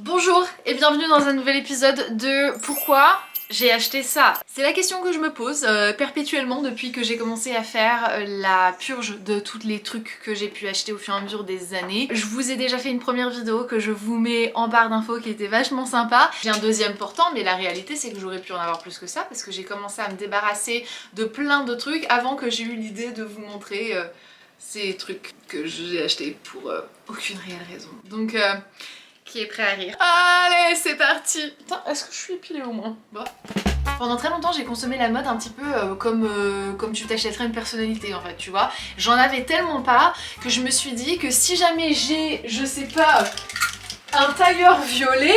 Bonjour et bienvenue dans un nouvel épisode de Pourquoi j'ai acheté ça. C'est la question que je me pose perpétuellement depuis que j'ai commencé à faire la purge de tous les trucs que j'ai pu acheter au fur et à mesure des années. Je vous ai déjà fait une première vidéo que je vous mets en barre d'infos qui était vachement sympa. J'ai un deuxième portant mais la réalité c'est que j'aurais pu en avoir plus que ça parce que j'ai commencé à me débarrasser de plein de trucs avant que j'ai eu l'idée de vous montrer ces trucs que j'ai achetés pour aucune réelle raison. Donc qui est prêt à rire? Allez, c'est parti! Putain, est-ce que je suis épilée au moins? Bon. Pendant très longtemps, j'ai consommé la mode un petit peu comme tu t'achèterais une personnalité en fait, tu vois. J'en avais tellement pas que je me suis dit que si jamais j'ai, je sais pas, un tailleur violet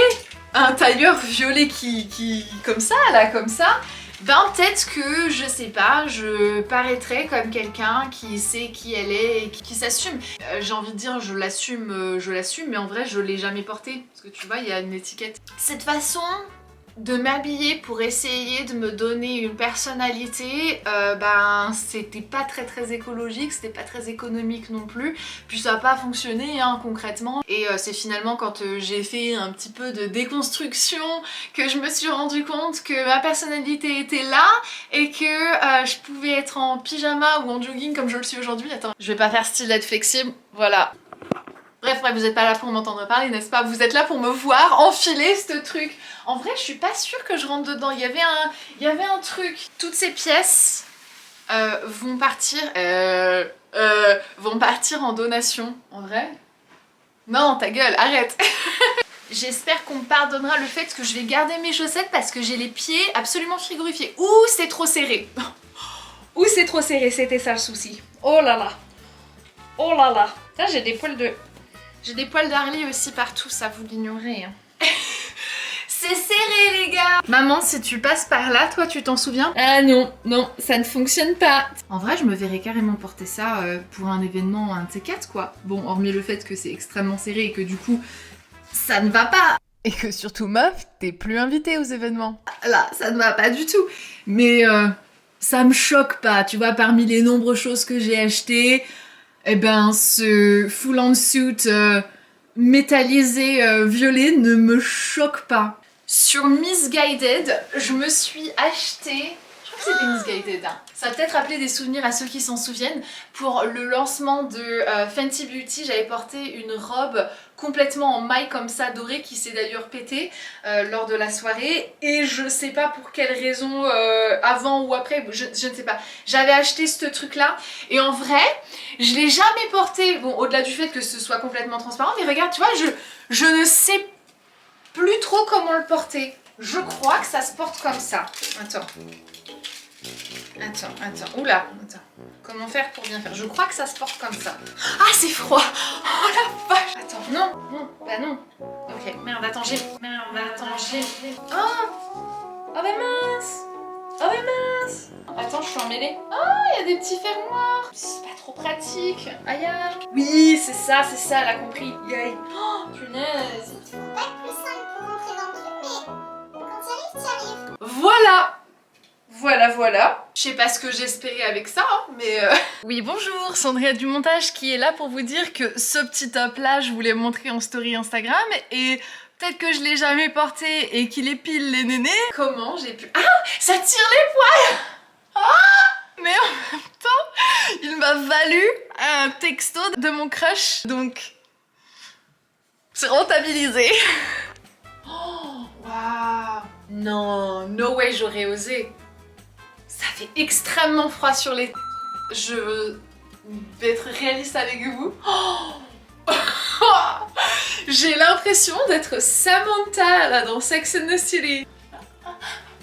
qui comme ça, là, comme ça, ben peut-être que, je sais pas, je paraîtrais comme quelqu'un qui sait qui elle est et qui s'assume. J'ai envie de dire je l'assume, mais en vrai je l'ai jamais porté. Parce que tu vois, il y a une étiquette. Cette façon de m'habiller pour essayer de me donner une personnalité, ben c'était pas très écologique, c'était pas très économique non plus, puis ça a pas fonctionné hein, concrètement. Et c'est finalement quand j'ai fait un petit peu de déconstruction que je me suis rendu compte que ma personnalité était là et que je pouvais être en pyjama ou en jogging comme je le suis aujourd'hui. Attends, je vais pas faire stylette flexible, voilà. Bref, vous êtes pas là pour m'entendre parler, n'est-ce pas? Vous êtes là pour me voir enfiler ce truc. En vrai, je suis pas sûre que je rentre dedans. Il y avait un truc. Toutes ces pièces vont partir en donation. En vrai? Non, ta gueule, arrête. J'espère qu'on me pardonnera le fait que je vais garder mes chaussettes parce que j'ai les pieds absolument frigorifiés. Ouh, c'est trop serré. Ouh, c'est trop serré, c'était ça le souci. Oh là là. Oh là là. Là, j'ai des poils d'Harley aussi partout, ça vous l'ignorez. Hein. C'est serré les gars. Maman, si tu passes par là, toi tu t'en souviens? Ah non, non, ça ne fonctionne pas. En vrai, je me verrais carrément porter ça pour un événement, un de ces quatre quoi. Bon, hormis le fait que c'est extrêmement serré et que du coup, ça ne va pas. Et que surtout meuf, t'es plus invitée aux événements. Là, ça ne va pas du tout. Mais ça me choque pas, tu vois, parmi les nombreuses choses que j'ai achetées, eh ben ce full on suit métallisé violet ne me choque pas. Sur Missguided, je me suis acheté, je crois que c'était Missguided, hein. Ça va peut-être rappeler des souvenirs à ceux qui s'en souviennent. Pour le lancement de Fenty Beauty, j'avais porté une robe complètement en maille comme ça dorée qui s'est d'ailleurs pétée lors de la soirée et je sais pas pour quelle raison avant ou après, je ne sais pas. J'avais acheté ce truc là et en vrai je l'ai jamais porté, bon au-delà du fait que ce soit complètement transparent, mais regarde tu vois je ne sais plus trop comment le porter. Je crois que ça se porte comme ça. Attends. Oula, attends. Comment faire pour bien faire? Je crois que ça se porte comme ça. Ah, c'est froid. Oh la vache. Attends, non, bah non. Ok, merde, attends, j'ai... Oh. Oh bah mince. Attends, je suis emmêlée. Oh, il y a des petits fermoirs. C'est pas trop pratique. Aïe. Oui, c'est ça, elle a compris. Yay. Oh, punaise. Pas être plus simple pour rentrer dans le truc, mais quand t'y arrives. Voilà. Je sais pas ce que j'espérais avec ça, hein, mais... Oui, bonjour, Sandria du montage qui est là pour vous dire que ce petit top là, je vous l'ai montré en story Instagram et peut-être que je l'ai jamais porté et qu'il épile les nénés. Comment j'ai pu... Ah, ça tire les poils. Ah, mais en même temps, il m'a valu un texto de mon crush, donc... C'est rentabilisé. Oh, waouh. Non, no way j'aurais osé. Ça fait extrêmement froid sur les... Je vais être réaliste avec vous. Oh. J'ai l'impression d'être Samantha là dans Sex and the City.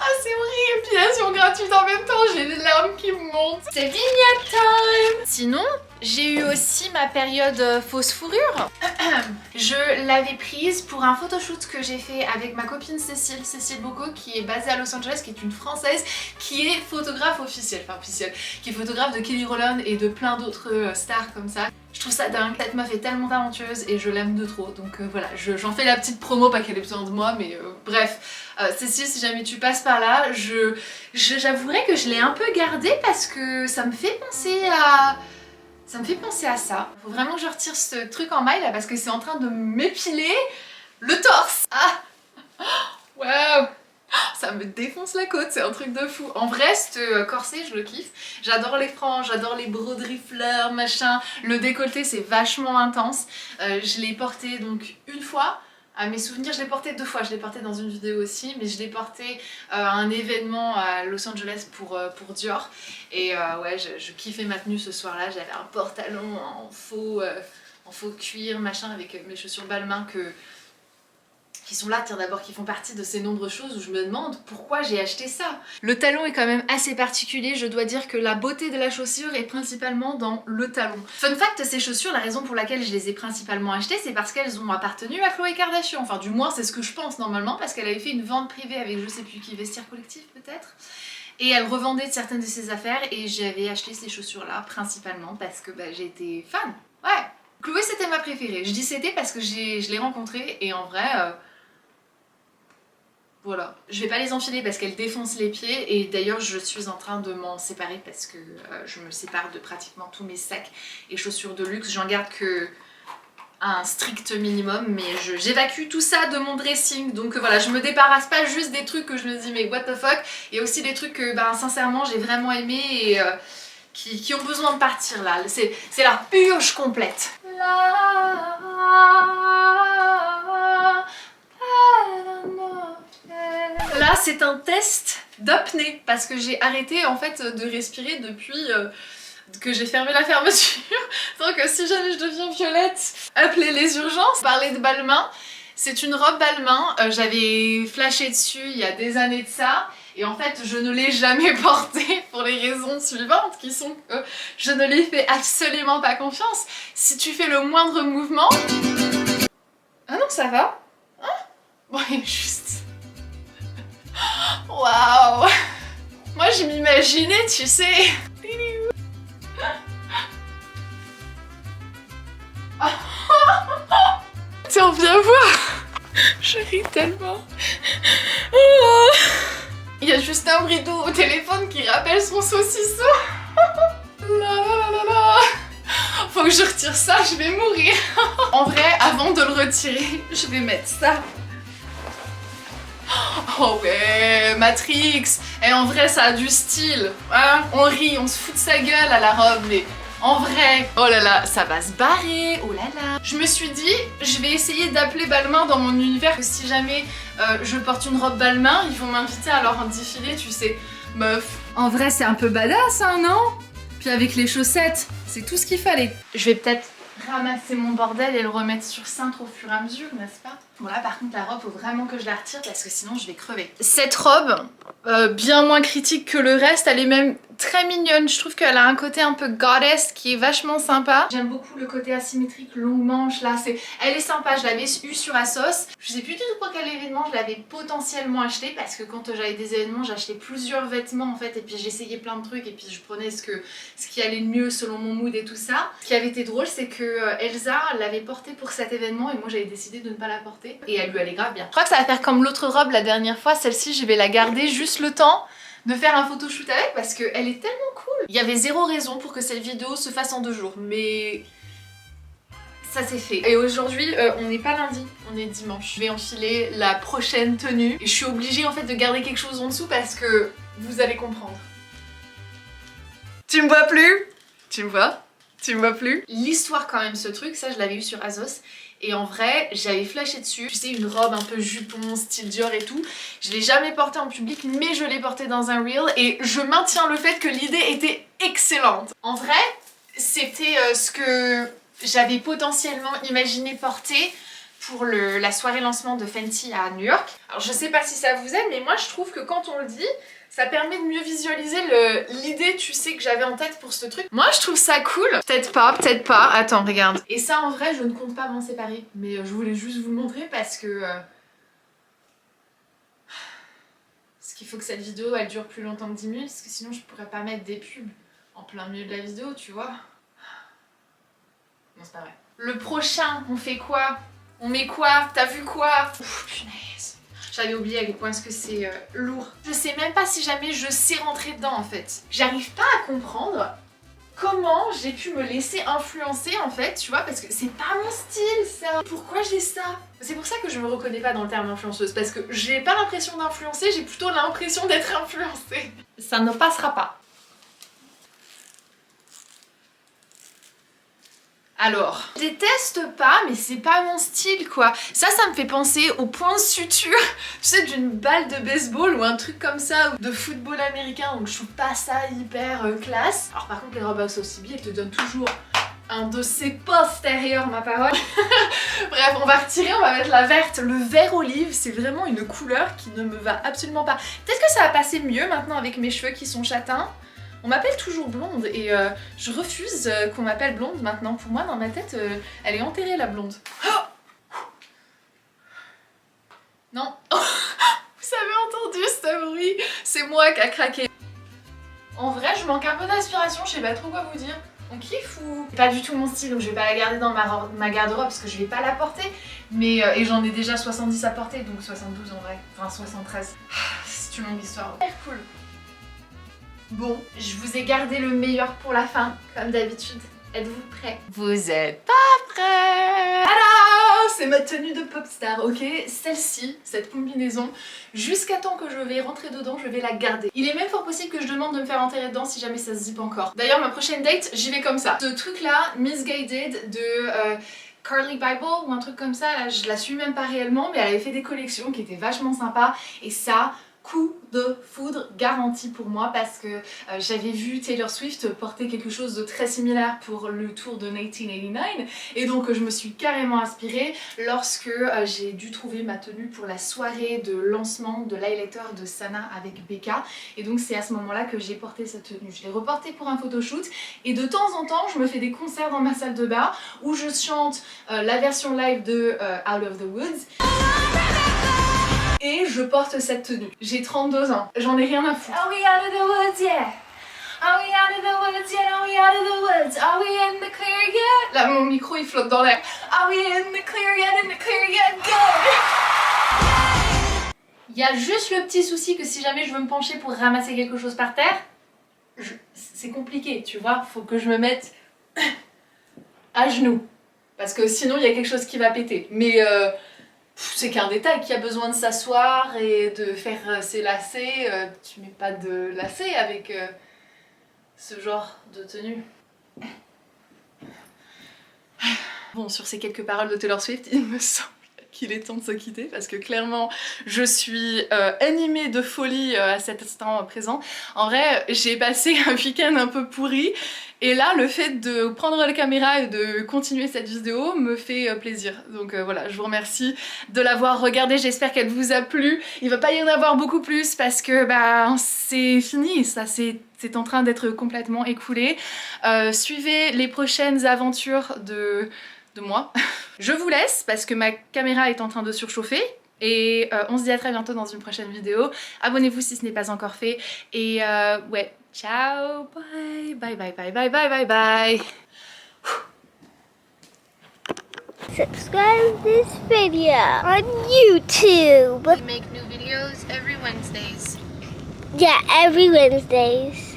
Ah c'est horrible, épilation gratuite en même temps, j'ai les larmes qui me montent. C'est vignette time. Sinon, j'ai eu aussi ma période fausse fourrure. Je l'avais prise pour un photoshoot que j'ai fait avec ma copine Cécile Bocco qui est basée à Los Angeles, qui est une française, qui est photographe officielle, qui est photographe de Kelly Rowland et de plein d'autres stars comme ça. Je trouve ça dingue, cette meuf est tellement talentueuse et je l'aime de trop, donc voilà, j'en fais la petite promo, pas qu'elle ait besoin de moi, mais bref. Cécile, si jamais tu passes par là, j'avouerai que je l'ai un peu gardée parce que ça me fait penser à... Ça me fait penser à ça. Faut vraiment que je retire ce truc en maille là parce que c'est en train de m'épiler le torse. Ah, waouh, ça me défonce la côte, c'est un truc de fou. En vrai, ce corset, je le kiffe. J'adore les franges, j'adore les broderies fleurs, machin. Le décolleté, c'est vachement intense. Je l'ai porté donc une fois. À mes souvenirs, je l'ai porté 2 fois. Je l'ai porté dans une vidéo aussi, mais je l'ai porté à un événement à Los Angeles pour Dior. Et ouais, je kiffais ma tenue ce soir-là. J'avais un pantalon en faux cuir, machin, avec mes chaussures Balmain qui sont là, tiens d'abord, qui font partie de ces nombreuses choses où je me demande pourquoi j'ai acheté ça. Le talon est quand même assez particulier, je dois dire que la beauté de la chaussure est principalement dans le talon. Fun fact, ces chaussures, la raison pour laquelle je les ai principalement achetées, c'est parce qu'elles ont appartenu à Khloé Kardashian. Enfin du moins c'est ce que je pense normalement, parce qu'elle avait fait une vente privée avec je sais plus qui, Vestiaire Collectif peut-être. Et elle revendait certaines de ses affaires et j'avais acheté ces chaussures là principalement parce que bah, j'étais fan. Ouais, Khloé c'était ma préférée. Je dis c'était parce que je l'ai rencontrée et en vrai... Voilà, je vais pas les enfiler parce qu'elles défoncent les pieds et d'ailleurs je suis en train de m'en séparer parce que je me sépare de pratiquement tous mes sacs et chaussures de luxe. J'en garde que un strict minimum mais j'évacue tout ça de mon dressing. Donc voilà, je me débarrasse pas juste des trucs que je me dis mais what the fuck. Il y a aussi des trucs que ben, sincèrement j'ai vraiment aimé et qui ont besoin de partir là. C'est la purge complète. Là c'est un test d'apnée parce que j'ai arrêté en fait de respirer depuis que j'ai fermé la fermeture. Donc si jamais je deviens violette, appelez les urgences. Parler de Balmain, c'est une robe Balmain, j'avais flashé dessus il y a des années de ça et en fait je ne l'ai jamais portée pour les raisons suivantes qui sont que je ne lui fais absolument pas confiance. Si tu fais le moindre mouvement... Ah non ça va hein. Bon juste... Waouh! Moi je m'imaginais, tu sais. Tiens, viens voir. Je ris tellement. Il y a juste un bridou au téléphone qui rappelle son saucisson. Faut que je retire ça, je vais mourir. En vrai, avant de le retirer, je vais mettre ça. Oh ouais, Matrix. Et en vrai ça a du style hein. On rit, on se fout de sa gueule à la robe mais en vrai, oh là là, ça va se barrer, oh là là. Je me suis dit, je vais essayer d'appeler Balmain dans mon univers que si jamais je porte une robe Balmain, ils vont m'inviter à leur défilé, tu sais, meuf. En vrai c'est un peu badass hein, non? Puis avec les chaussettes, c'est tout ce qu'il fallait. Je vais peut-être ramasser mon bordel et le remettre sur cintre au fur et à mesure, n'est-ce pas? Bon là par contre la robe faut vraiment que je la retire parce que sinon je vais crever. Cette robe, bien moins critique que le reste, elle est même très mignonne. Je trouve qu'elle a un côté un peu goddess qui est vachement sympa. J'aime beaucoup le côté asymétrique, longue manche là, elle est sympa. Je l'avais eue sur Asos. Je sais plus du tout pour quel événement je l'avais potentiellement acheté parce que quand j'avais des événements j'achetais plusieurs vêtements en fait et puis j'essayais plein de trucs et puis je prenais ce qui allait le mieux selon mon mood et tout ça. Ce qui avait été drôle c'est que Elsa l'avait portée pour cet événement et moi j'avais décidé de ne pas la porter. Et elle lui allait grave bien. Je crois que ça va faire comme l'autre robe la dernière fois, celle-ci je vais la garder juste le temps de faire un photoshoot avec parce qu'elle est tellement cool. Il y avait zéro raison pour que cette vidéo se fasse en 2 jours mais ça s'est fait. Et aujourd'hui on n'est pas lundi, on est dimanche. Je vais enfiler la prochaine tenue et je suis obligée en fait de garder quelque chose en dessous parce que vous allez comprendre. Tu me vois plus? Tu me vois? Tu me vois plus? L'histoire quand même ce truc, ça je l'avais eu sur Asos. Et en vrai, j'avais flashé dessus. Tu sais, une robe un peu jupon, style Dior et tout. Je l'ai jamais portée en public, mais je l'ai portée dans un reel. Et je maintiens le fait que l'idée était excellente. En vrai, c'était ce que j'avais potentiellement imaginé porter pour la soirée lancement de Fenty à New York. Alors je sais pas si ça vous aide, mais moi je trouve que quand on le dit, ça permet de mieux visualiser l'idée, tu sais, que j'avais en tête pour ce truc. Moi, je trouve ça cool. Peut-être pas, peut-être pas. Attends, regarde. Et ça, en vrai, je ne compte pas m'en séparer. Mais je voulais juste vous le montrer parce que... Parce qu'il faut que cette vidéo, elle dure plus longtemps que 10 minutes. Parce que sinon, je pourrais pas mettre des pubs en plein milieu de la vidéo, tu vois. Non, c'est pas vrai. Le prochain, on fait quoi? On met quoi? T'as vu quoi? Ouf, punaise. J'avais oublié à quel point est-ce que c'est lourd. Je sais même pas si jamais je sais rentrer dedans en fait. J'arrive pas à comprendre comment j'ai pu me laisser influencer en fait, tu vois, parce que c'est pas mon style ça. Pourquoi j'ai ça? C'est pour ça que je me reconnais pas dans le terme influenceuse, parce que j'ai pas l'impression d'influencer, j'ai plutôt l'impression d'être influencée. Ça ne passera pas. Alors, je déteste pas, mais c'est pas mon style quoi. Ça me fait penser au point de suture, tu sais, d'une balle de baseball ou un truc comme ça, ou de football américain, donc je trouve pas ça hyper classe. Alors par contre, les robes à sauce elles te donnent toujours un dossier postérieur, ma parole. Bref, on va retirer, on va mettre la verte. Le vert olive, c'est vraiment une couleur qui ne me va absolument pas. Peut-être que ça va passer mieux maintenant avec mes cheveux qui sont châtains. On m'appelle toujours blonde et je refuse qu'on m'appelle blonde maintenant. Pour moi, dans ma tête, elle est enterrée la blonde. Oh non. Vous avez entendu ce bruit? C'est moi qui a craqué. En vrai, je manque un peu d'inspiration, je sais pas trop quoi vous dire. On kiffe ou... C'est pas du tout mon style, donc je vais pas la garder dans ma garde-robe parce que je vais pas la porter. Mais, et j'en ai déjà 70 à porter, donc 72 en vrai. Enfin 73. C'est une longue histoire. Très cool. Bon, je vous ai gardé le meilleur pour la fin, comme d'habitude. Êtes-vous prêts? Vous êtes pas prêts? Alors, c'est ma tenue de pop star, ok? Celle-ci, cette combinaison, jusqu'à temps que je vais rentrer dedans, je vais la garder. Il est même fort possible que je demande de me faire enterrer dedans si jamais ça se zippe encore. D'ailleurs, ma prochaine date, j'y vais comme ça. Ce truc-là, Misguided de... Carly Bible ou un truc comme ça, là, je la suis même pas réellement, mais elle avait fait des collections qui étaient vachement sympas et ça, coup de foudre garanti pour moi parce que j'avais vu Taylor Swift porter quelque chose de très similaire pour le tour de 1989 et donc je me suis carrément inspirée lorsque j'ai dû trouver ma tenue pour la soirée de lancement de l'highlighter de Sana avec Becca et donc c'est à ce moment là que j'ai porté cette tenue. Je l'ai reportée pour un photoshoot et de temps en temps je me fais des concerts dans ma salle de bain où je chante la version live de Out of the Woods. Et je porte cette tenue. J'ai 32 ans, j'en ai rien à foutre. Are we out of the woods yet? Are we out of the woods yet? Are we out of the woods? Are we in the clear yet? Là mon micro il flotte dans l'air. Are we in the clear yet? In the clear yet? Go! Il y a juste le petit souci que si jamais je veux me pencher pour ramasser quelque chose par terre, c'est compliqué, tu vois. Faut que je me mette à genoux. Parce que sinon il y a quelque chose qui va péter. Mais c'est qu'un détail qui a besoin de s'asseoir et de faire ses lacets. Tu mets pas de lacets avec ce genre de tenue. Bon, sur ces quelques paroles de Taylor Swift, il me semble qu'il est temps de se quitter parce que clairement je suis animée de folie à cet instant présent. En vrai, j'ai passé un week-end un peu pourri et là le fait de prendre la caméra et de continuer cette vidéo me fait plaisir. Donc voilà, je vous remercie de l'avoir regardée, j'espère qu'elle vous a plu. Il va pas y en avoir beaucoup plus parce que bah c'est fini, ça c'est en train d'être complètement écoulé. Suivez les prochaines aventures de moi. Je vous laisse parce que ma caméra est en train de surchauffer et on se dit à très bientôt dans une prochaine vidéo. Abonnez-vous si ce n'est pas encore fait et ouais, ciao, bye, bye, bye, bye, bye, bye, bye, bye. Subscribe this video on YouTube. We make new videos every Wednesdays. Yeah, every Wednesdays.